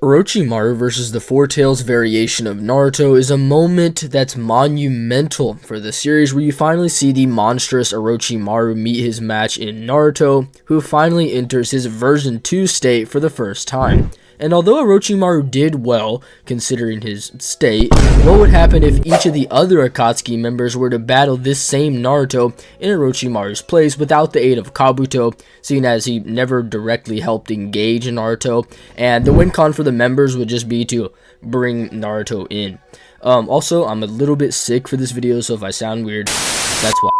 Orochimaru versus the Four Tails variation of Naruto is a moment that's monumental for the series, where you finally see the monstrous Orochimaru meet his match in Naruto, who finally enters his version 2 state for the first time. And although Orochimaru did well, considering his state, what would happen if each of the other Akatsuki members were to battle this same Naruto in Orochimaru's place without the aid of Kabuto, seeing as he never directly helped engage Naruto, and the win con for the members would just be to bring Naruto in. Also, I'm a little bit sick for this video, so if I sound weird, that's why.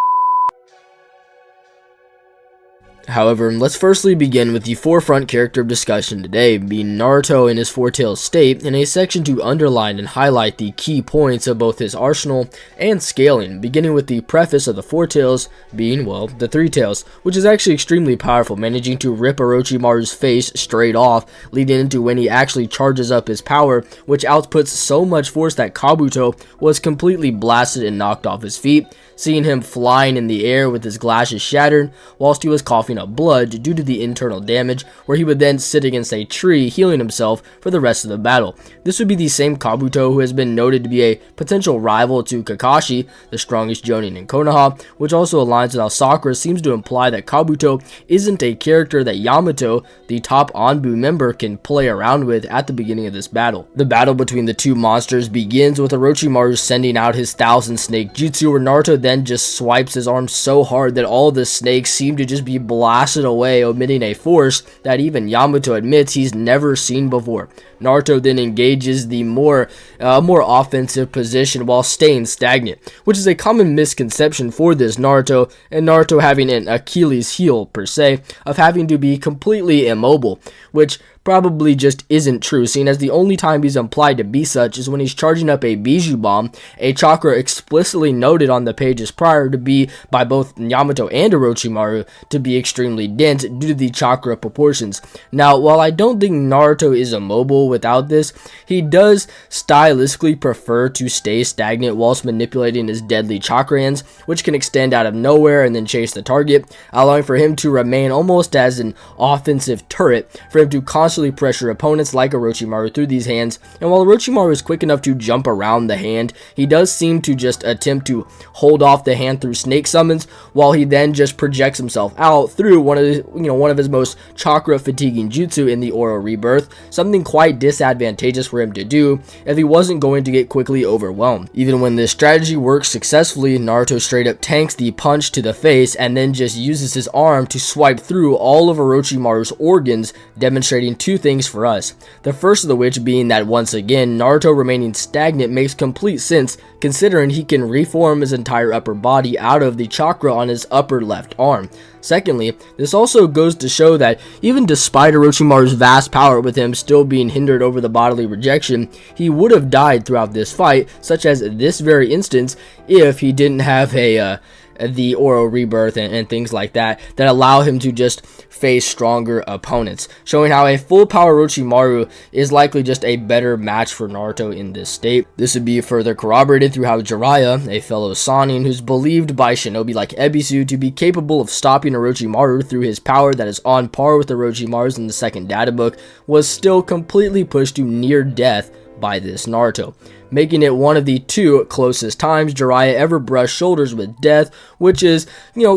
However, let's firstly begin with the forefront character of discussion today, being Naruto in his Four Tails state, in a section to underline and highlight the key points of both his arsenal and scaling, beginning with the preface of the Four Tails being, well, the Three Tails, which is actually extremely powerful, managing to rip Orochimaru's face straight off, leading into when he actually charges up his power, which outputs so much force that Kabuto was completely blasted and knocked off his feet, seeing him flying in the air with his glasses shattered, whilst he was coughing up blood due to the internal damage, where he would then sit against a tree healing himself for the rest of the battle. This would be the same Kabuto who has been noted to be a potential rival to Kakashi, the strongest Jonin in Konoha, which also aligns with how Sakura seems to imply that Kabuto isn't a character that Yamato, the top Anbu member, can play around with at the beginning of this battle. The battle between the two monsters begins with Orochimaru sending out his Thousand Snake Jutsu, where Naruto then just swipes his arm so hard that all the snakes seem to just be blasted away, emitting a force that even Yamato admits he's never seen before. Naruto then engages the more offensive position while staying stagnant, which is a common misconception for this Naruto, and Naruto having an Achilles heel per se of having to be completely immobile, which probably just isn't true, seeing as the only time he's implied to be such is when he's charging up a Bijou Bomb, a chakra explicitly noted on the pages prior to be by both Yamato and Orochimaru to be extremely dense due to the chakra proportions. Now, while I don't think Naruto is immobile without this, he does stylistically prefer to stay stagnant whilst manipulating his deadly chakra hands, which can extend out of nowhere and then chase the target, allowing for him to remain almost as an offensive turret for him to constantly pressure opponents like Orochimaru through these hands. And while Orochimaru is quick enough to jump around the hand, he does seem to just attempt to hold off the hand through snake summons, while he then just projects himself out through one of his most chakra fatiguing jutsu in the Oro Rebirth, something quite disadvantageous for him to do if he wasn't going to get quickly overwhelmed. Even when this strategy works successfully, Naruto straight up tanks the punch to the face and then just uses his arm to swipe through all of Orochimaru's organs, demonstrating two things for us. The first of the which being that once again, Naruto remaining stagnant makes complete sense, considering he can reform his entire upper body out of the chakra on his upper left arm. Secondly, this also goes to show that even despite Orochimaru's vast power, with him still being hindered over the bodily rejection, he would have died throughout this fight, such as this very instance, if he didn't have the Oro Rebirth and things like that allow him to just face stronger opponents, showing how a full power Orochimaru is likely just a better match for Naruto in this state. This would be further corroborated through how Jiraiya, a fellow Sannin who's believed by shinobi like Ebisu to be capable of stopping Orochimaru through his power that is on par with Orochimaru's in the second data book, was still completely pushed to near death by this Naruto, making it one of the two closest times Jiraiya ever brushed shoulders with death, which is,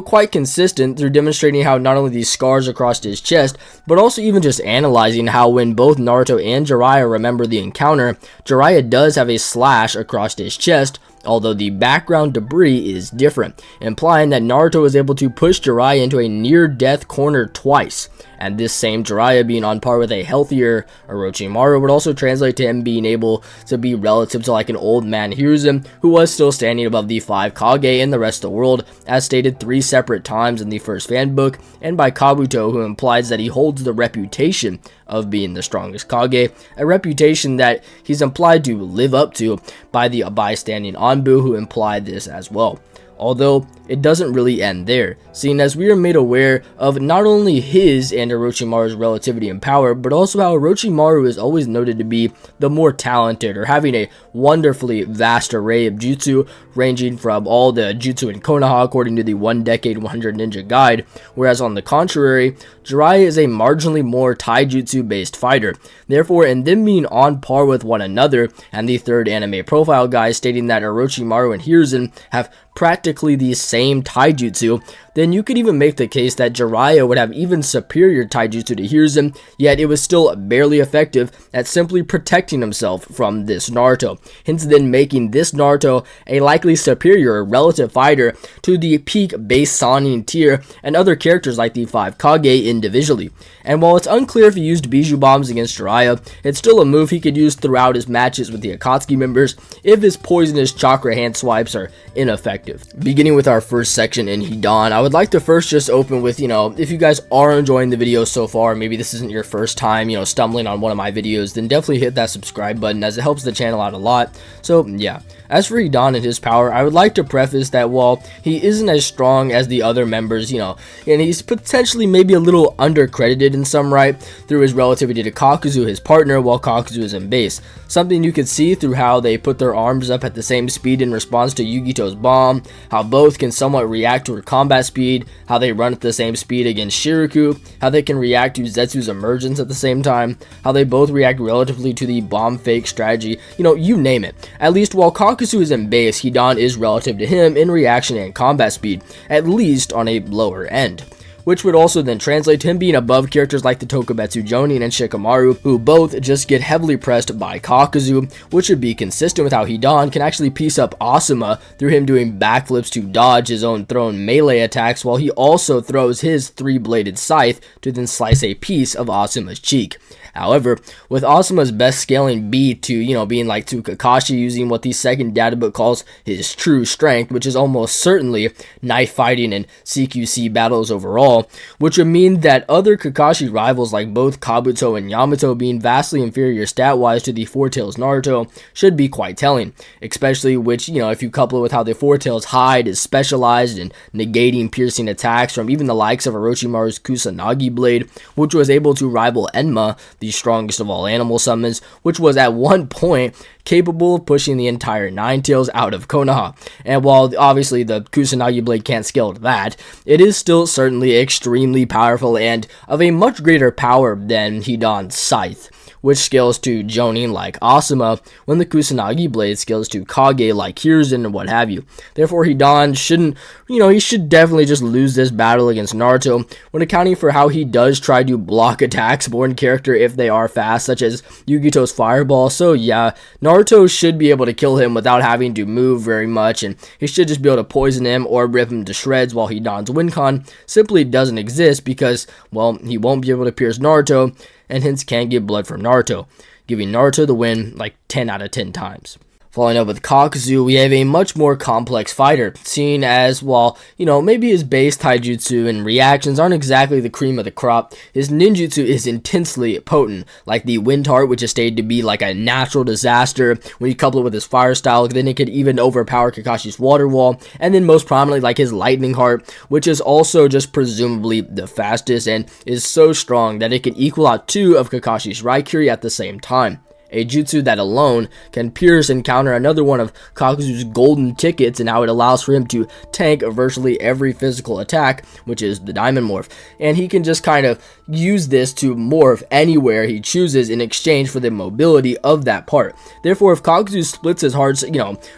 quite consistent through demonstrating how not only these scars across his chest, but also even just analyzing how when both Naruto and Jiraiya remember the encounter, Jiraiya does have a slash across his chest, although the background debris is different, implying that Naruto was able to push Jiraiya into a near-death corner twice. And this same Jiraiya being on par with a healthier Orochimaru would also translate to him being able to be relative to like an old man Hiruzen, who was still standing above the 5 Kage in the rest of the world, as stated 3 separate times in the first fan book, and by Kabuto, who implies that he holds the reputation of being the strongest Kage, a reputation that he's implied to live up to by the bystanding Anbu, who implied this as well. Although, it doesn't really end there, seeing as we are made aware of not only his and Orochimaru's relativity in power, but also how Orochimaru is always noted to be the more talented, or having a wonderfully vast array of jutsu, ranging from all the jutsu in Konoha according to the 1 Decade 100 Ninja Guide, whereas on the contrary, Jiraiya is a marginally more taijutsu based fighter. Therefore, in them being on par with one another, and the third anime profile guide stating that Orochimaru and Hidan have practically the same taijutsu, then you could even make the case that Jiraiya would have even superior taijutsu to Hidan, yet it was still barely effective at simply protecting himself from this Naruto, hence then making this Naruto a likely superior relative fighter to the peak base Sannin tier and other characters like the 5 Kage individually. And while it's unclear if he used Bijou Bombs against Jiraiya, it's still a move he could use throughout his matches with the Akatsuki members if his poisonous chakra hand swipes are ineffective. Beginning with our first section in Hidan, I would like to first just open with, if you guys are enjoying the video so far, maybe this isn't your first time, stumbling on one of my videos, then definitely hit that subscribe button as it helps the channel out a lot. So yeah, as for Hidan and his power, I would like to preface that while he isn't as strong as the other members, and he's potentially maybe a little undercredited in some right through his relativity to Kakuzu, his partner, while Kakuzu is in base. Something you could see through how they put their arms up at the same speed in response to Yugito's bomb, how both can somewhat react to her combat speed, how they run at the same speed against Shiryu, how they can react to Zetsu's emergence at the same time, how they both react relatively to the bomb fake strategy, you name it. At least while Kakuzu is in base, Hidan is relative to him in reaction and combat speed, at least on a lower end, which would also then translate to him being above characters like the Tokubetsu Jonin and Shikamaru, who both just get heavily pressed by Kakuzu, which would be consistent with how Hidan can actually piece up Asuma through him doing backflips to dodge his own thrown melee attacks, while he also throws his 3-bladed scythe to then slice a piece of Asuma's cheek. However, with Asuma's best scaling beat to, being like to Kakashi using what the second data book calls his true strength, which is almost certainly knife fighting and CQC battles overall, which would mean that other Kakashi rivals like both Kabuto and Yamato being vastly inferior stat-wise to the Four Tails Naruto should be quite telling, especially which, if you couple it with how the Four Tails hide is specialized in negating piercing attacks from even the likes of Orochimaru's Kusanagi blade, which was able to rival Enma, the strongest of all animal summons, which was at one point capable of pushing the entire Nine Tails out of Konoha. And while obviously the Kusanagi blade can't scale to that, it is still certainly extremely powerful and of a much greater power than Hidan's scythe, which scales to Jonin like Asuma, when the Kusanagi blade scales to Kage like Hidan and what have you. Therefore, Hidan shouldn't, he should definitely just lose this battle against Naruto, when accounting for how he does try to block attacks born character if they are fast, such as Yugito's fireball. So yeah, Naruto should be able to kill him without having to move very much, and he should just be able to poison him or rip him to shreds, while Hidan's wincon simply doesn't exist because, well, he won't be able to pierce Naruto, and hence can't get blood from Naruto, giving Naruto the win like 10 out of 10 times. Following up with Kakuzu, we have a much more complex fighter, seen as, while, maybe his base taijutsu and reactions aren't exactly the cream of the crop, his ninjutsu is intensely potent, like the Wind Heart, which is stated to be like a natural disaster. When you couple it with his fire style, then it could even overpower Kakashi's water wall, and then most prominently like his Lightning Heart, which is also just presumably the fastest and is so strong that it can equal out 2 of Kakashi's Raikiri at the same time. A jutsu that alone can pierce and counter another one of Kakuzu's golden tickets, and how it allows for him to tank virtually every physical attack, which is the Diamond Morph. And he can just kind of use this to morph anywhere he chooses in exchange for the mobility of that part. Therefore, if Kakuzu splits his hearts,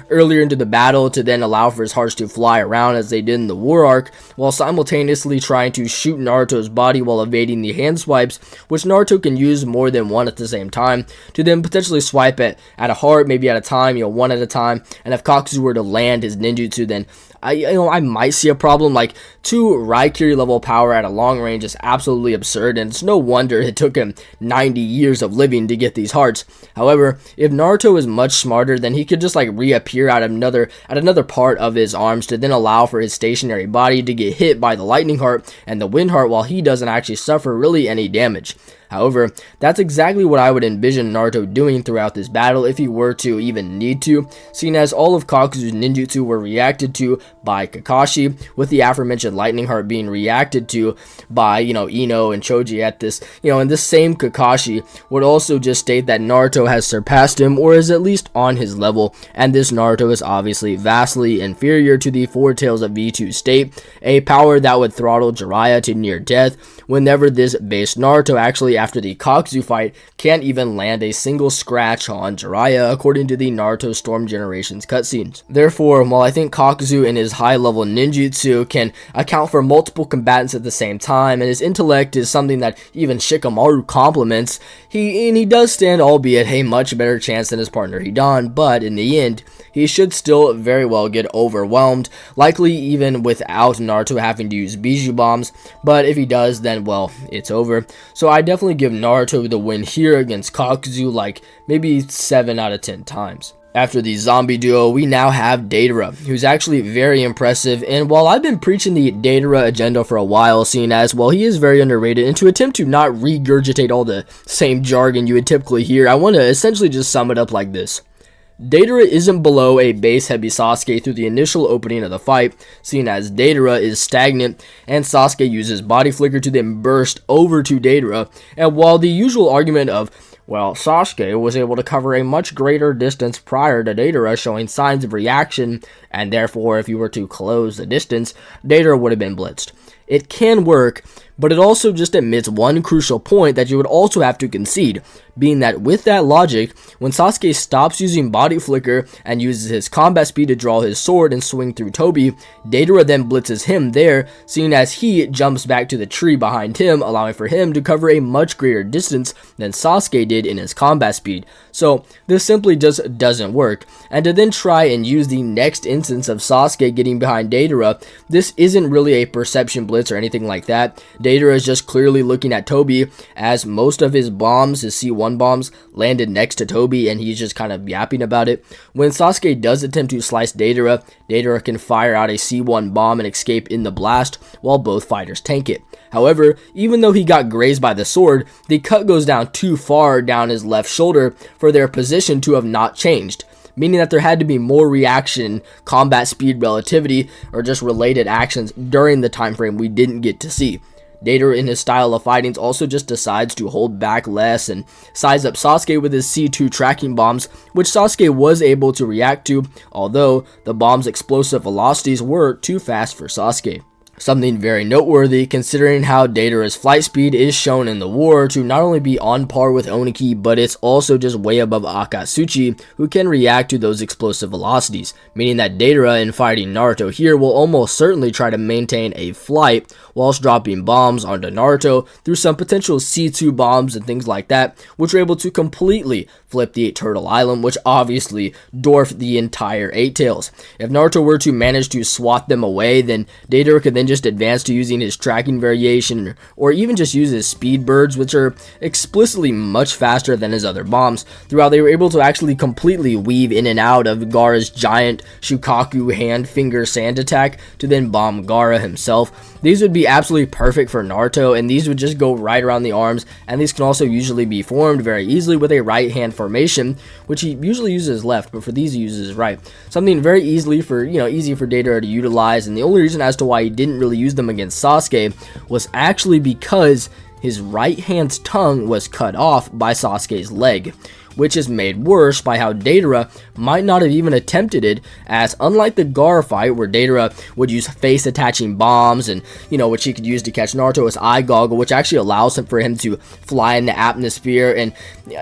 earlier into the battle to then allow for his hearts to fly around as they did in the War Arc, while simultaneously trying to shoot Naruto's body while evading the hand swipes, which Naruto can use more than one at the same time, to then potentially swipe it at a heart, maybe at a time, one at a time. And if Kakuzu were to land his ninjutsu, then I might see a problem. Like 2 Raikiri level power at a long range is absolutely absurd, and it's no wonder it took him 90 years of living to get these hearts. However, if Naruto is much smarter, then he could just like reappear at another part of his arms to then allow for his stationary body to get hit by the Lightning Heart and the Wind Heart, while he doesn't actually suffer really any damage. However, that's exactly what I would envision Naruto doing throughout this battle if he were to even need to, seeing as all of Kakuzu's ninjutsu were reacted to by Kakashi, with the aforementioned lightning heart being reacted to by, Ino and Choji at this, and this same Kakashi would also just state that Naruto has surpassed him, or is at least on his level, and this Naruto is obviously vastly inferior to the Four Tails of V2 state, a power that would throttle Jiraiya to near death, whenever this base Naruto actually, after the Kakuzu fight, can't even land a single scratch on Jiraiya, according to the Naruto Storm Generations cutscenes. Therefore, while I think Kakuzu in his high-level ninjutsu can account for multiple combatants at the same time, and his intellect is something that even Shikamaru compliments, he does stand, albeit a much better chance than his partner Hidan, but in the end, he should still very well get overwhelmed, likely even without Naruto having to use Biju bombs, but if he does, then well, it's over. So I definitely give Naruto the win here against Kakuzu, like maybe 7 out of 10 times. After the zombie duo, we now have Deidara, who's actually very impressive, and while I've been preaching the Deidara agenda for a while, seeing as, well, he is very underrated, and to attempt to not regurgitate all the same jargon you would typically hear, I want to essentially just sum it up like this. Deidara isn't below a base-heavy Sasuke through the initial opening of the fight, seeing as Deidara is stagnant, and Sasuke uses body flicker to then burst over to Deidara, and while the usual argument of, well, Sasuke was able to cover a much greater distance prior to Deidara showing signs of reaction, and therefore if you were to close the distance, Deidara would have been blitzed. It can work, but it also just admits one crucial point that you would also have to concede, being that with that logic, when Sasuke stops using body flicker and uses his combat speed to draw his sword and swing through Tobi, Deidara then blitzes him there, seeing as he jumps back to the tree behind him, allowing for him to cover a much greater distance than Sasuke did in his combat speed. So this simply just doesn't work, and to then try and use the next instance of Sasuke getting behind Deidara, this isn't really a perception blitz or anything like that. Deidara is just clearly looking at Tobi, as most of his bombs, his C1 bombs, landed next to Tobi, and he's just kind of yapping about it. When Sasuke does attempt to slice Deidara, Deidara can fire out a C1 bomb and escape in the blast, while both fighters tank it. However, even though he got grazed by the sword, the cut goes down too far down his left shoulder for their position to have not changed, meaning that there had to be more reaction, combat speed relativity, or just related actions during the time frame we didn't get to see. Deidara in his style of fighting also just decides to hold back less and size up Sasuke with his C2 tracking bombs, which Sasuke was able to react to, although the bomb's explosive velocities were too fast for Sasuke. Something very noteworthy considering how Deidara's flight speed is shown in the war to not only be on par with Oniki, but it's also just way above Akatsuki, who can react to those explosive velocities, meaning that Deidara in fighting Naruto here will almost certainly try to maintain a flight whilst dropping bombs onto Naruto through some potential C2 bombs and things like that, which are able to completely flip the 8 Turtle Island, which obviously dwarfed the entire 8 Tails. If Naruto were to manage to swat them away, then Deidara could then just advance to using his tracking variation, or even just use his speed birds, which are explicitly much faster than his other bombs, throughout they were able to actually completely weave in and out of Gaara's giant Shukaku hand finger sand attack to then bomb Gaara himself. These would be absolutely perfect for Naruto, and these would just go right around the arms, and these can also usually be formed very easily with a right hand formation, which he usually uses left, but for these he uses right. Something very easy for Deidara to utilize, and the only reason as to why he didn't really use them against Sasuke was actually because his right hand's tongue was cut off by Sasuke's leg, which is made worse by how Deidara might not have even attempted it, as unlike the Gaara fight where Deidara would use face attaching bombs and, which he could use to catch Naruto's eye goggle, which actually allows him for him to fly in the atmosphere. And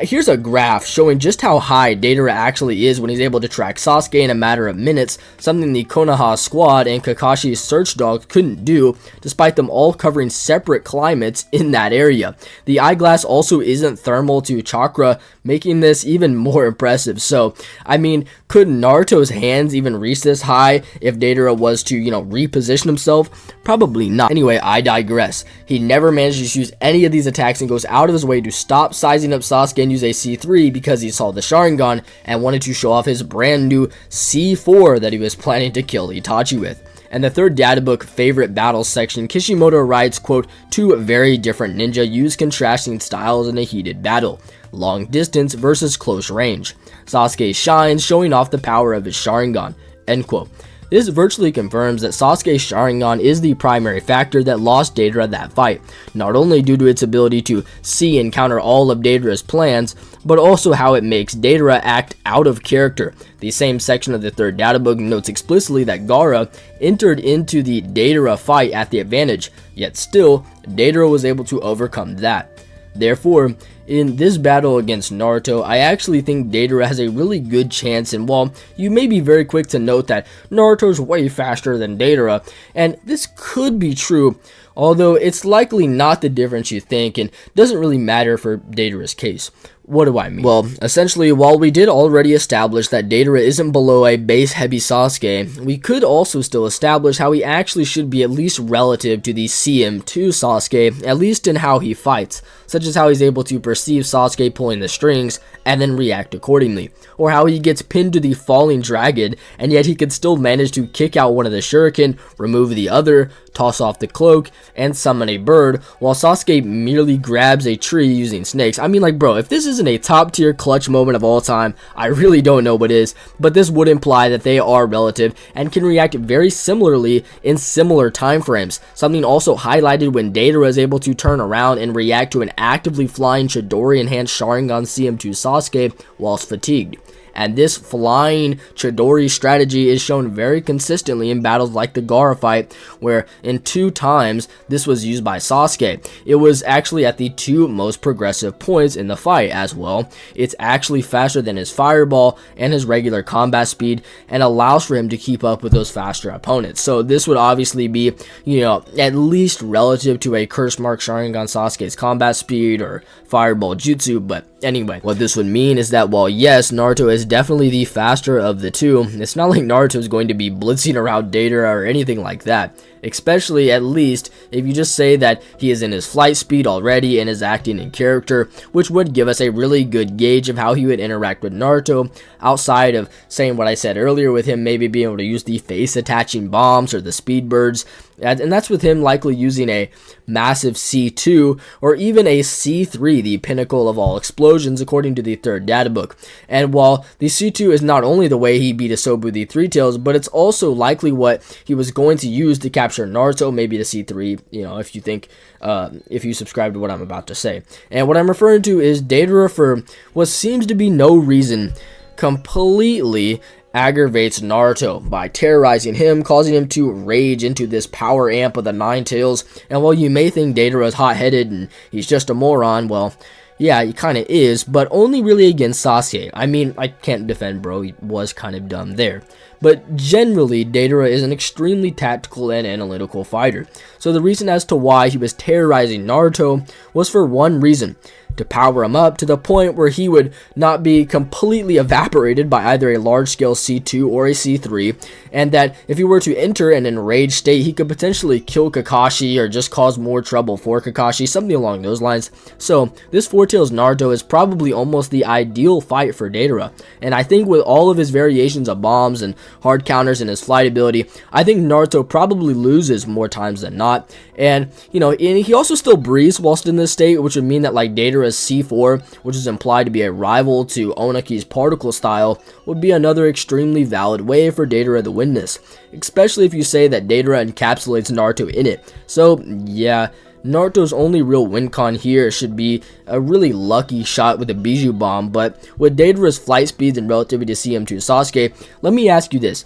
here's a graph showing just how high Deidara actually is when he's able to track Sasuke in a matter of minutes, something the Konoha squad and Kakashi's search dogs couldn't do, despite them all covering separate climates in that area. The eyeglass also isn't thermal to chakra, making this even more impressive. So, I mean, could Naruto's hands even reach this high if Deidara was to, reposition himself? Probably not. Anyway, I digress. He never manages to use any of these attacks and goes out of his way to stop sizing up Sasuke and use a C3 because he saw the Sharingan and wanted to show off his brand new C4 that he was planning to kill Itachi with. And the third databook favorite battles section, Kishimoto writes, quote, "Two very different ninja use contrasting styles in a heated battle. Long distance versus close range. Sasuke shines, showing off the power of his Sharingan," end quote. This virtually confirms that Sasuke's Sharingan is the primary factor that lost Deidara that fight, not only due to its ability to see and counter all of Deidara's plans, but also how it makes Deidara act out of character. The same section of the third databook notes explicitly that Gaara entered into the Deidara fight at the advantage, yet still, Deidara was able to overcome that. Therefore, in this battle against Naruto, I actually think Deidara has a really good chance, and while you may be very quick to note that Naruto's way faster than Deidara, and this could be true, although it's likely not the difference you think and doesn't really matter for Deidara's case. What do I mean? Well, essentially, while we did already establish that Deidara isn't below a base-heavy Sasuke, we could also still establish how he actually should be at least relative to the CM2 Sasuke, at least in how he fights, such as how he's able to perceive Sasuke pulling the strings and then react accordingly, or how he gets pinned to the falling dragon and yet he can still manage to kick out one of the shuriken, remove the other, toss off the cloak, and summon a bird, while Sasuke merely grabs a tree using snakes. I mean, like, bro, if this isn't a top tier clutch moment of all time, I really don't know what is, but this would imply that they are relative and can react very similarly in similar time frames, something also highlighted when Deidara is able to turn around and react to an actively flying Chidori enhanced Sharingan CM2 Sasuke whilst fatigued. And this flying Chidori strategy is shown very consistently in battles like the Gaara fight, where in 2 times this was used by Sasuke. It was actually at the 2 most progressive points in the fight as well. It's actually faster than his fireball and his regular combat speed, and allows for him to keep up with those faster opponents. So this would obviously be, at least relative to a curse mark Sharingan Sasuke's combat speed or fireball jutsu, but anyway, what this would mean is that while yes, Naruto is definitely the faster of the 2, it's not like Naruto is going to be blitzing around Deidara or anything like that. Especially, at least, if you just say that he is in his flight speed already and is acting in character, which would give us a really good gauge of how he would interact with Naruto, outside of saying what I said earlier with him maybe being able to use the face attaching bombs or the speed birds, and that's with him likely using a massive C2 or even a C3, the pinnacle of all explosions according to the third databook. And while the C2 is not only the way he beat Asobu the Three Tails, but it's also likely what he was going to use to capture Naruto, maybe the C3, if you think, if you subscribe to what I'm about to say. And what I'm referring to is Deidara, for what seems to be no reason, completely aggravates Naruto by terrorizing him, causing him to rage into this power amp of the Nine Tails. And while you may think Deidara is hot-headed and he's just a moron, well, yeah, he kind of is, but only really against Sasuke. I mean, I can't defend bro, he was kind of dumb there. But generally, Deidara is an extremely tactical and analytical fighter. So the reason as to why he was terrorizing Naruto was for one reason: to power him up to the point where he would not be completely evaporated by either a large-scale C2 or a C3, and that if he were to enter an enraged state, he could potentially kill Kakashi or just cause more trouble for Kakashi, something along those lines. So this Four Tails Naruto is probably almost the ideal fight for Deidara, and I think with all of his variations of bombs and hard counters and his flight ability, I think Naruto probably loses more times than not. And and he also still breathes whilst in this state, which would mean that like Deidara's C4, which is implied to be a rival to Onaki's particle style, would be another extremely valid way for Deidara to win this, especially if you say that Deidara encapsulates Naruto in it. So yeah, Naruto's only real win con here should be a really lucky shot with a Bijou Bomb, but with Deidara's flight speeds and relativity to CM2 Sasuke, let me ask you this.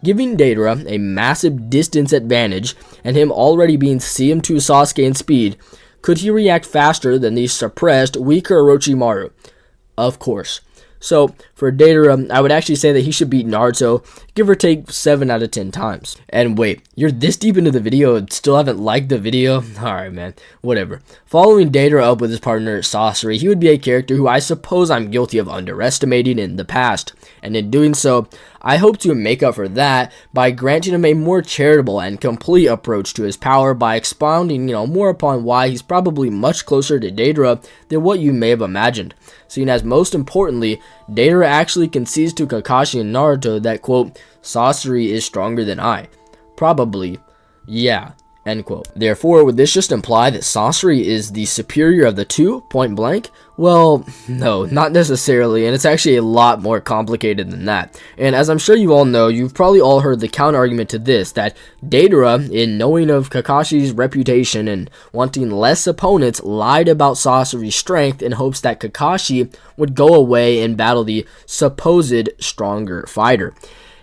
Giving Deidara a massive distance advantage, and him already being CM2 Sasuke in speed, could he react faster than the suppressed, weaker Orochimaru? Of course. So, for Deidara, I would actually say that he should beat Naruto, give or take 7 out of 10 times. And wait, you're this deep into the video and still haven't liked the video? Alright man, whatever. Following Deidara up with his partner Sasori, he would be a character who I suppose I'm guilty of underestimating in the past. And in doing so, I hope to make up for that by granting him a more charitable and complete approach to his power by expounding, more upon why he's probably much closer to Deidara than what you may have imagined. Seeing as most importantly, Deidara actually concedes to Kakashi and Naruto that, quote, Sasori is stronger than I. Probably. Yeah. End quote. Therefore, would this just imply that Sasori is the superior of the two, point blank? Well, no, not necessarily, and it's actually a lot more complicated than that. And as I'm sure you all know, you've probably all heard the counter-argument to this, that Deidara, in knowing of Kakashi's reputation and wanting less opponents, lied about Sasori's strength in hopes that Kakashi would go away and battle the supposed stronger fighter.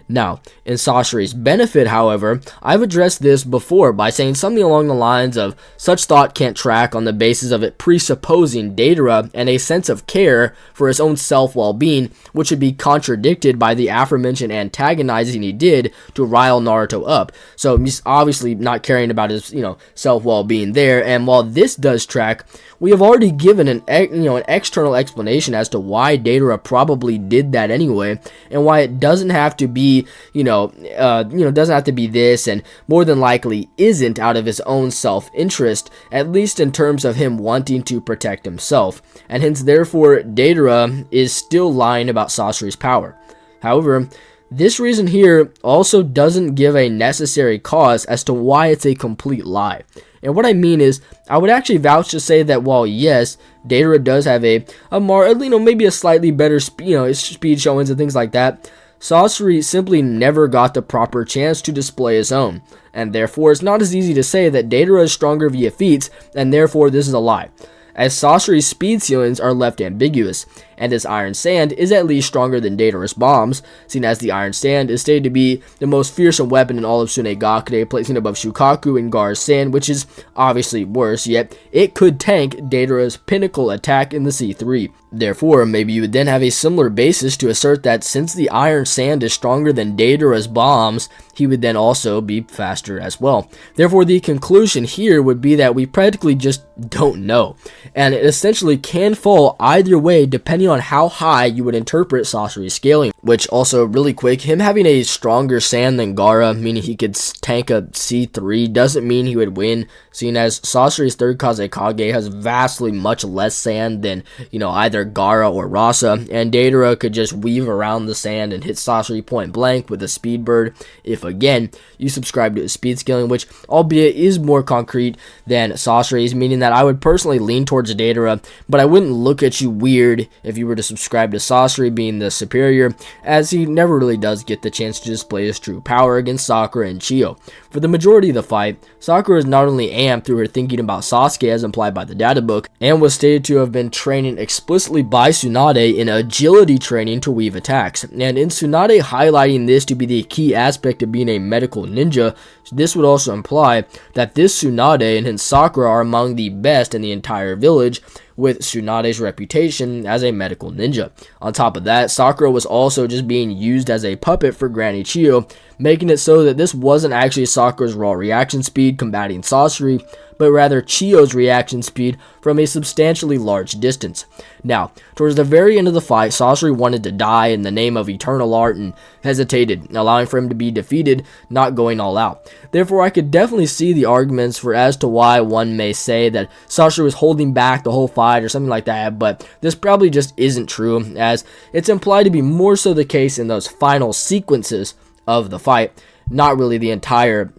Now, in Sasori's benefit, however, I've addressed this before by saying something along the lines of, such thought can't track on the basis of it presupposing Deidara and a sense of care for his own self-well-being, which would be contradicted by the aforementioned antagonizing he did to rile Naruto up. So he's obviously not caring about his, self-well-being there, and while this does track, we have already given an external explanation as to why Deidara probably did that anyway, and why it doesn't have to be, doesn't have to be this, and more than likely isn't out of his own self-interest, at least in terms of him wanting to protect himself, and hence therefore Deidara is still lying about Sasori's power. However, this reason here also doesn't give a necessary cause as to why it's a complete lie. And what I mean is, I would actually vouch to say that while yes, Deidara does have maybe a slightly better speed showings and things like that, Sasori simply never got the proper chance to display his own, and therefore it's not as easy to say that Deidara is stronger via feats, and therefore this is a lie, as Sasori's speed ceilings are left ambiguous, and his Iron Sand is at least stronger than Deidara's bombs, seeing as the Iron Sand is stated to be the most fearsome weapon in all of Tsunegakure, placing above Shukaku and Gaara's Sand, which is obviously worse, yet it could tank Deidara's pinnacle attack in the C3. Therefore, maybe you would then have a similar basis to assert that since the Iron Sand is stronger than Deidara's bombs, he would then also be faster as well. Therefore, the conclusion here would be that we practically just don't know, and it essentially can fall either way depending on how high you would interpret Sasori's scaling. Which also, really quick, him having a stronger Sand than Gaara, meaning he could tank a C3, doesn't mean he would win, seeing as Sasori's third Kazekage has vastly much less Sand than, either Gaara or Rasa, and Deidara could just weave around the Sand and hit Sasori point blank with a Speed Bird if, again, you subscribe to his speed scaling, which, albeit, is more concrete than Sasori's, meaning that I would personally lean towards Deidara, but I wouldn't look at you weird if you were to subscribe to Sasori being the superior, as he never really does get the chance to display his true power against Sakura and Chiyo. For the majority of the fight, Sakura is not only amped through her thinking about Sasuke as implied by the data book, and was stated to have been training explicitly by Tsunade in agility training to weave attacks, and in Tsunade highlighting this to be the key aspect of being a medical ninja, this would also imply that this Tsunade and hence Sakura are among the best in the entire village, with Tsunade's reputation as a medical ninja. On top of that, Sakura was also just being used as a puppet for Granny Chiyo, making it so that this wasn't actually Sakura's raw reaction speed combating Sasori, but rather Chiyo's reaction speed from a substantially large distance. Now, towards the very end of the fight, Sasori wanted to die in the name of eternal art and hesitated, allowing for him to be defeated, not going all out. Therefore, I could definitely see the arguments for as to why one may say that Sasori was holding back the whole fight or something like that, but this probably just isn't true, as it's implied to be more so the case in those final sequences of the fight, not really the entire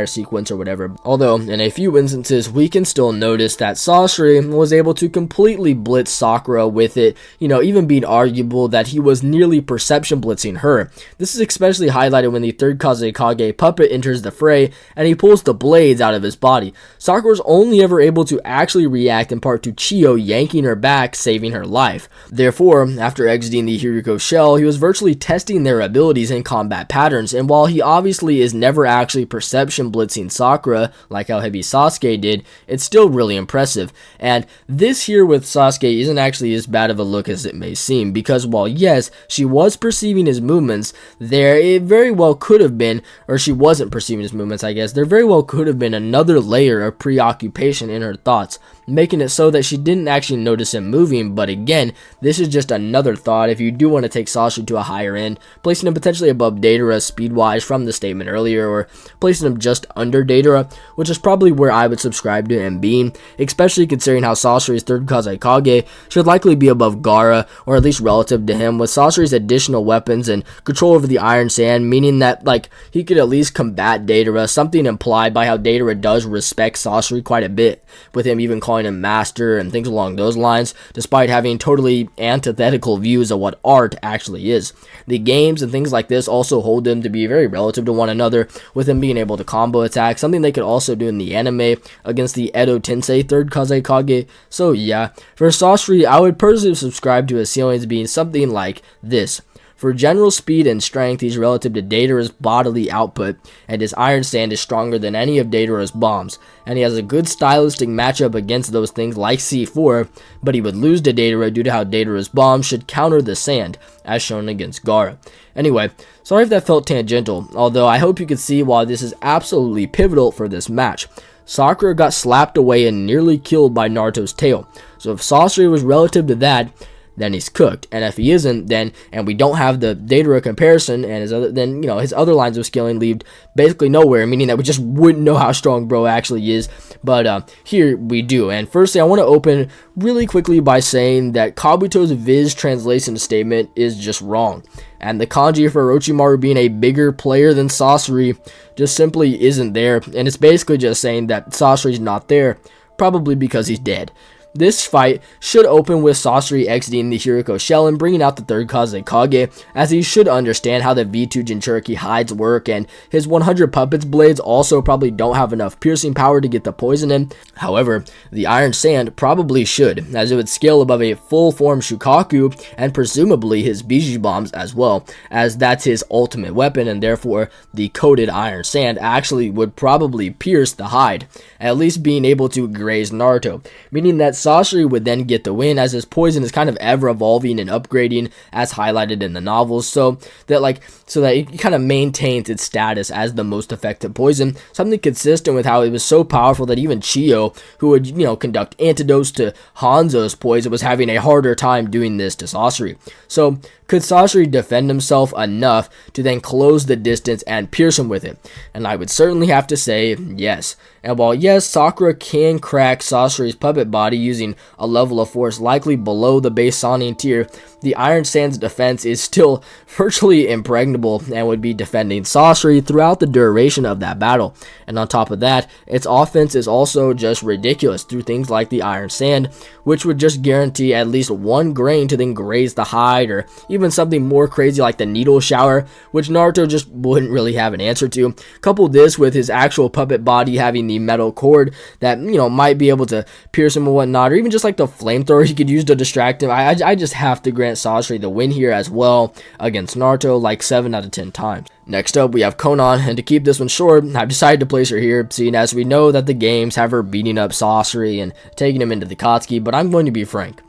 sequence or whatever. Although, in a few instances, we can still notice that Sasori was able to completely blitz Sakura with it, even being arguable that he was nearly perception blitzing her. This is especially highlighted when the third Kazekage puppet enters the fray and he pulls the blades out of his body. Sakura was only ever able to actually react in part to Chiyo yanking her back, saving her life. Therefore, after exiting the Hiriko shell, he was virtually testing their abilities and combat patterns, and while he obviously is never actually perception blitzing Sakura like how heavy Sasuke did, it's still really impressive. And this here with Sasuke isn't actually as bad of a look as it may seem, because while yes, she was perceiving his movements, it very well could have been, or she wasn't perceiving his movements, I guess, there very well could have been another layer of preoccupation in her thoughts. making it so that she didn't actually notice him moving. But again, this is just another thought if you do want to take Sasori to a higher end, placing him potentially above Deidara speed-wise from the statement earlier, or placing him just under Deidara, which is probably where I would subscribe to him being, especially considering how Sasori's third Kazekage should likely be above Gaara, or at least relative to him, with Sasori's additional weapons and control over the Iron Sand, meaning that like he could at least combat Deidara, something implied by how Deidara does respect Sasori quite a bit, with him even calling him master and things along those lines, despite having totally antithetical views of what art actually is. The games and things like this also hold them to be very relative to one another, with him being able to combo attack, something they could also do in the anime against the Edo Tensei third Kazekage. So yeah, for Sasori, I would personally subscribe to his ceilings being something like this. For general speed and strength, he's relative to Deidara's bodily output, and his Iron Sand is stronger than any of Deidara's bombs, and he has a good stylistic matchup against those things like C4, but he would lose to Deidara due to how Deidara's bombs should counter the sand, as shown against Gaara. Anyway, sorry if that felt tangential, although I hope you can see why this is absolutely pivotal for this match. Sakura got slapped away and nearly killed by Naruto's tail, so if Sasori was relative to that, then he's cooked. And if he isn't, then, and we don't have the Deidara comparison, and his other, then, you know, his other lines of skilling lead basically nowhere, meaning that we just wouldn't know how strong bro actually is. But here we do. And firstly, I want to open really quickly by saying that Kabuto's Viz translation statement is just wrong. And the kanji for Orochimaru being a bigger player than Sasori just simply isn't there. And it's basically just saying that Sasori's not there, probably because he's dead. This fight should open with Sasori exiting the Hiriko shell and bringing out the third Kazekage, as he should understand how the V2 Jinchuriki hides work, and his 100 puppets blades also probably don't have enough piercing power to get the poison in. However, the Iron Sand probably should, as it would scale above a full-form Shukaku, and presumably his Biji bombs as well, as that's his ultimate weapon, and therefore the coated Iron Sand actually would probably pierce the hide, at least being able to graze Naruto, meaning that Sasori would then get the win, as his poison is kind of ever evolving and upgrading as highlighted in the novels, so that it kind of maintains its status as the most effective poison, something consistent with how it was so powerful that even Chiyo, who would, you know, conduct antidotes to Hanzo's poison, was having a harder time doing this to Sasori. So could Sasori defend himself enough to then close the distance and pierce him with it? And I would certainly have to say yes. And while yes, Sakura can crack Sasori's puppet body using a level of force likely below the base Sannin tier, the Iron Sand's defense is still virtually impregnable and would be defending Sasori throughout the duration of that battle. And on top of that, its offense is also just ridiculous through things like the Iron Sand, which would just guarantee at least one grain to then graze the hide, or even something more crazy like the Needle Shower, which Naruto just wouldn't really have an answer to. Couple this with his actual puppet body having the metal cord that, you know, might be able to pierce him and whatnot, or even just like the flamethrower he could use to distract him. I just have to grant Sasori the win here as well against Naruto, like 7 out of 10 times. Next up, we have Konan, and to keep this one short, I've decided to place her here, seeing as we know that the games have her beating up Sasori and taking him into the Akatsuki, but I'm going to be frank.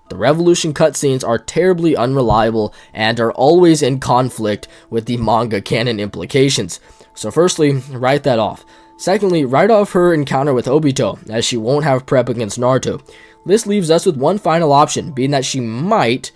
The Revolution cutscenes are terribly unreliable and are always in conflict with the manga canon implications. So firstly, write that off. Secondly, write off her encounter with Obito, as she won't have prep against Naruto. This leaves us with one final option, being that she might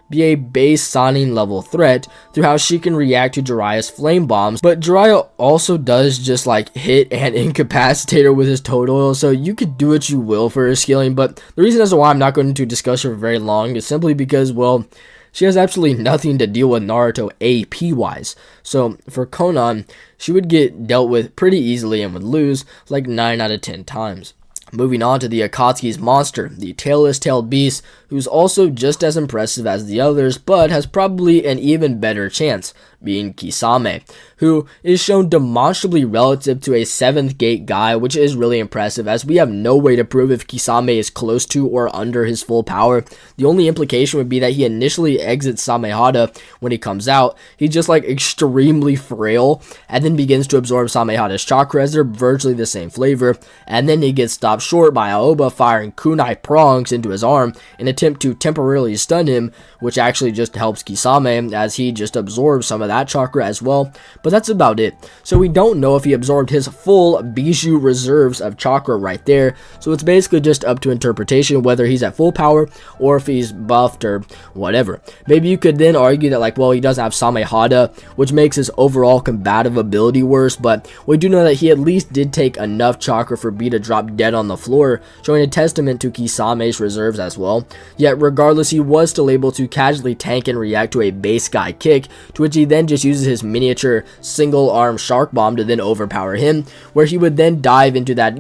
be a base Sannin level threat through how she can react to Jiraiya's flame bombs, but Jiraiya also does just like hit and incapacitate her with his toad oil, so you could do what you will for her scaling, but the reason as to why I'm not going to discuss her for very long is simply because, well, she has absolutely nothing to deal with Naruto AP wise. So for Konan, she would get dealt with pretty easily and would lose like 9 out of 10 times. Moving on to the Akatsuki's monster, the tailless-tailed beast, who's also just as impressive as the others, but has probably an even better chance, being Kisame, who is shown demonstrably relative to a 7th gate guy, which is really impressive, as we have no way to prove if Kisame is close to or under his full power. The only implication would be that he initially exits Samehada when he comes out. He's just like extremely frail, and then begins to absorb Samehada's chakra, as they're virtually the same flavor, and then he gets stopped short by Aoba firing kunai prongs into his arm in an attempt to temporarily stun him, which actually just helps Kisame, as he just absorbs some of that chakra as well, but that's about it. So we don't know if he absorbed his full Bijou reserves of chakra right there, so it's basically just up to interpretation whether he's at full power or if he's buffed or whatever. Maybe you could then argue that, like, well, he does have Samehada, which makes his overall combative ability worse, but we do know that he at least did take enough chakra for B to drop dead on the floor, showing a testament to Kisame's reserves as well. Yet regardless, he was still able to casually tank and react to a base guy kick, to which he then just uses his miniature single arm shark bomb to then overpower him, where he would then dive into that,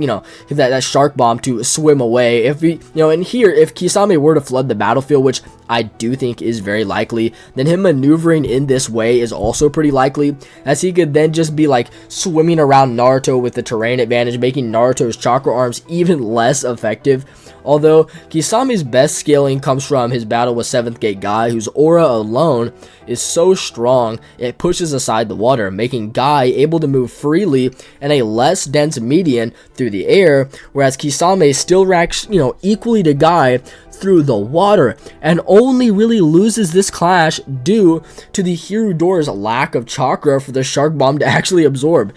that shark bomb to swim away. If we, and here, if Kisame were to flood the battlefield, which I do think is very likely, then him maneuvering in this way is also pretty likely, as he could then just be like swimming around Naruto with the terrain advantage, making Naruto's chakra arms even less effective. Although Kisame's best scaling comes from his battle with 7th Gate Guy, whose aura alone is so strong it pushes aside the water, making Guy able to move freely in a less dense median through the air, whereas Kisame still reacts, equally to Guy through the water, and only really loses this clash due to the Hirudora's lack of chakra for the shark bomb to actually absorb.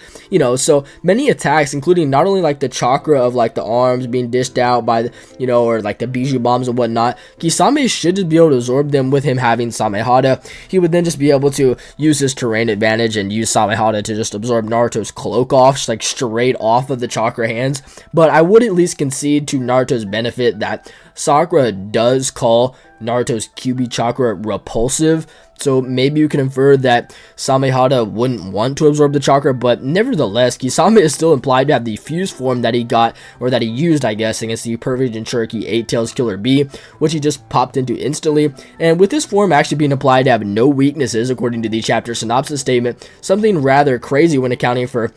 So many attacks, including not only like the chakra of like the arms being dished out by the, or like the Bijou bombs and whatnot, Kisame should just be able to absorb them with him having Samehada. He would then just be able to use his terrain advantage and use Samehada to just absorb Naruto's cloak off, just like straight off of the chakra hands. But I would at least concede to Naruto's benefit that Sakura does call Naruto's QB chakra repulsive, so maybe you can infer that Samehada wouldn't want to absorb the chakra, but nevertheless, Kisame is still implied to have the fused form that he got, or that he used, I guess, against the Perfect Jinchuriki 8 Tails Killer B, which he just popped into instantly, and with this form actually being implied to have no weaknesses, according to the chapter synopsis statement, something rather crazy when accounting for,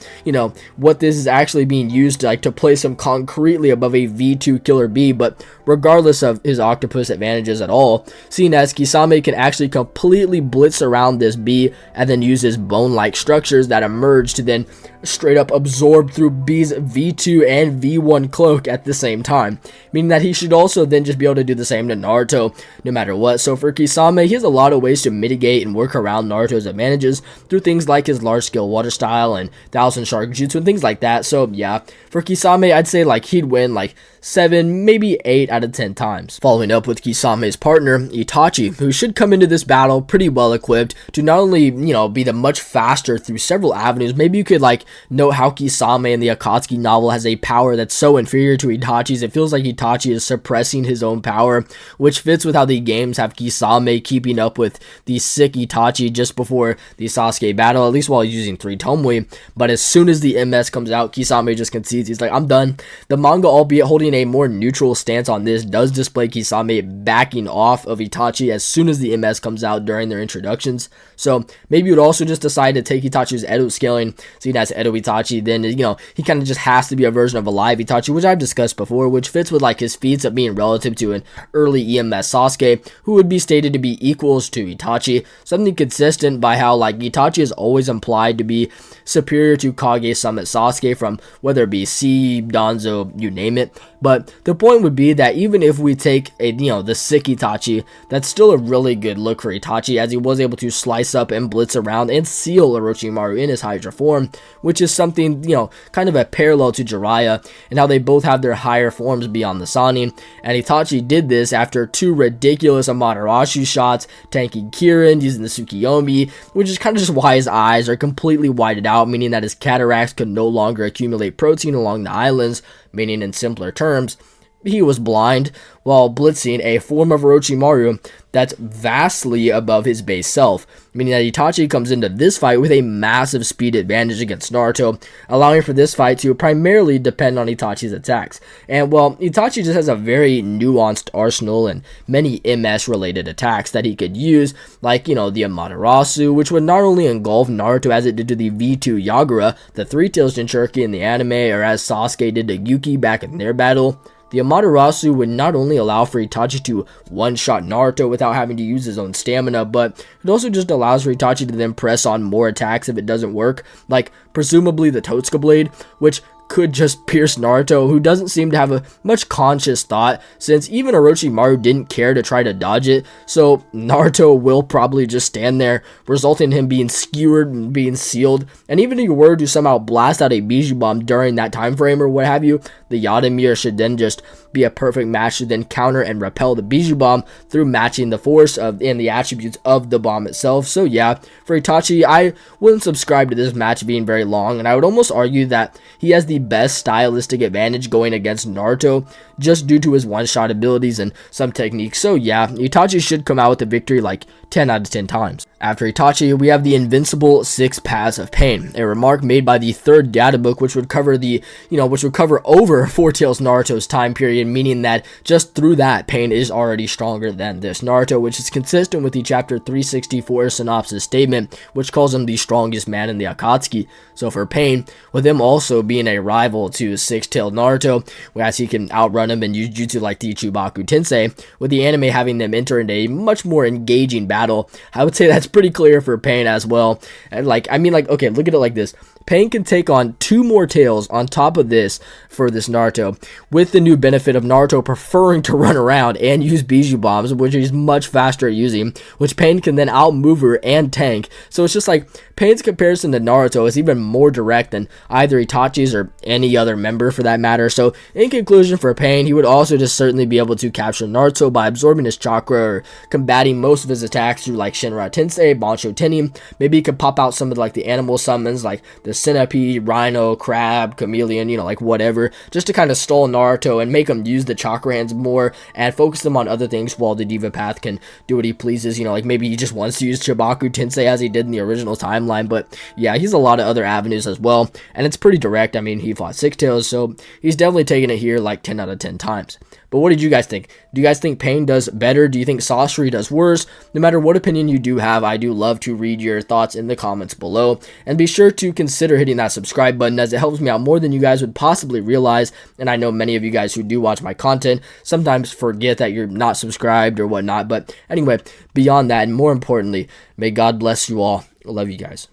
what this is actually being used to place him concretely above a V2 Killer B, but regardless of his octopus advantages at all, seeing as Kisame can actually completely blitz around this B and then use his bone-like structures that emerge to then straight up absorb through B's V2 and V1 cloak at the same time, meaning that he should also then just be able to do the same to Naruto no matter what. So for Kisame, he has a lot of ways to mitigate and work around Naruto's advantages through things like his large-scale water style and 1000 shark jutsu and things like that. So yeah, for Kisame, I'd say like he'd win like 7, maybe 8 out of 10 times. Following up with Kisame's partner, Itachi, who should come into this battle pretty well equipped to not only, be the much faster through several avenues. Maybe you could like note how Kisame in the Akatsuki novel has a power that's so inferior to Itachi's, it feels like Itachi is suppressing his own power, which fits with how the games have Kisame keeping up with the sick Itachi just before the Sasuke battle, at least while he's using 3 Tomoe. But as soon as the MS comes out, Kisame just concedes. He's like, I'm done. The manga, albeit holding a more neutral stance on this, does display Kisame backing off of Itachi as soon as the MS comes out during their introductions. So maybe you would also just decide to take Itachi's Edo scaling, seeing as Edo Itachi, then he kind of just has to be a version of a live Itachi, which I've discussed before, which fits with like his feats of being relative to an early EMS Sasuke, who would be stated to be equals to Itachi, something consistent by how like Itachi is always implied to be superior to Kage Summit Sasuke from whether it be C, Danzo, you name it. But the point would be that even if we take a the sick Itachi, that's still a really good look for Itachi, as he was able to slice up and blitz around and seal Orochimaru in his Hydra form, which is something kind of a parallel to Jiraiya and how they both have their higher forms beyond the Sannin. And Itachi did this after 2 ridiculous Amaterasu shots, tanking Kirin, using the Tsukiyomi, which is kind of just why his eyes are completely whited out, meaning that his cataracts could no longer accumulate protein along the islands, meaning in simpler terms, he was blind while blitzing a form of Orochimaru that's vastly above his base self, meaning that Itachi comes into this fight with a massive speed advantage against Naruto, allowing for this fight to primarily depend on Itachi's attacks. And well, Itachi just has a very nuanced arsenal and many MS related attacks that he could use, like the Amaterasu, which would not only engulf Naruto as it did to the V2 Yagura, the 3 Tails Jinchuriki in the anime, or as Sasuke did to Yuki back in their battle. The Amaterasu would not only allow for Itachi to one-shot Naruto without having to use his own stamina, but it also just allows for Itachi to then press on more attacks if it doesn't work, like presumably the Totsuka Blade, which could just pierce Naruto, who doesn't seem to have a much conscious thought, since even Orochimaru didn't care to try to dodge it. So Naruto will probably just stand there, resulting in him being skewered and being sealed. And even if you were to somehow blast out a Bijou Bomb during that time frame or what have you, the Yadamir should then just be a perfect match to then counter and repel the Bijou Bomb through matching the force of and the attributes of the bomb itself. So yeah, for Itachi, I wouldn't subscribe to this match being very long, and I would almost argue that he has the best stylistic advantage going against Naruto just due to his one-shot abilities and some techniques. So yeah, Itachi should come out with a victory like 10 out of 10 times. After Itachi, we have the invincible 6 paths of pain, a remark made by the third data book, which would cover over Four Tails Naruto's time period, meaning that just through that, pain is already stronger than this Naruto, which is consistent with the chapter 364 synopsis statement, which calls him the strongest man in the Akatsuki. So for pain, with him also being a rival to Six-Tailed Naruto, whereas he can outrun him and use jutsu like the Chubaku Tensei, with the anime having them enter into a much more engaging battle, I would say that's pretty clear for Pain as well. And okay, look at it like this. Pain can take on 2 more tails on top of this for this Naruto, with the new benefit of Naruto preferring to run around and use Bijou Bombs, which he's much faster at using, which Pain can then outmaneuver and tank. So it's just like Pain's comparison to Naruto is even more direct than either Itachi's or any other member for that matter. So in conclusion, for Pain, he would also just certainly be able to capture Naruto by absorbing his chakra or combating most of his attacks through like Shinra Tensei, Bansho Tenin. Maybe he could pop out some of like the animal summons like the centipede, rhino, crab, chameleon, like whatever, just to kind of stall Naruto and make him use the chakra hands more and focus them on other things while the Diva Path can do what he pleases. Like maybe he just wants to use Chibaku Tensei as he did in the original timeline. But yeah, he's a lot of other avenues as well, and it's pretty direct. I mean, he fought Six Tails, so he's definitely taking it here like 10 out of 10 times. But what did you guys think? Do you guys think Pain does better? Do you think Sasori does worse? No matter what opinion you do have, I do love to read your thoughts in the comments below. And be sure to consider hitting that subscribe button, as it helps me out more than you guys would possibly realize. And I know many of you guys who do watch my content sometimes forget that you're not subscribed or whatnot. But anyway, beyond that, and more importantly, may God bless you all. I love you guys.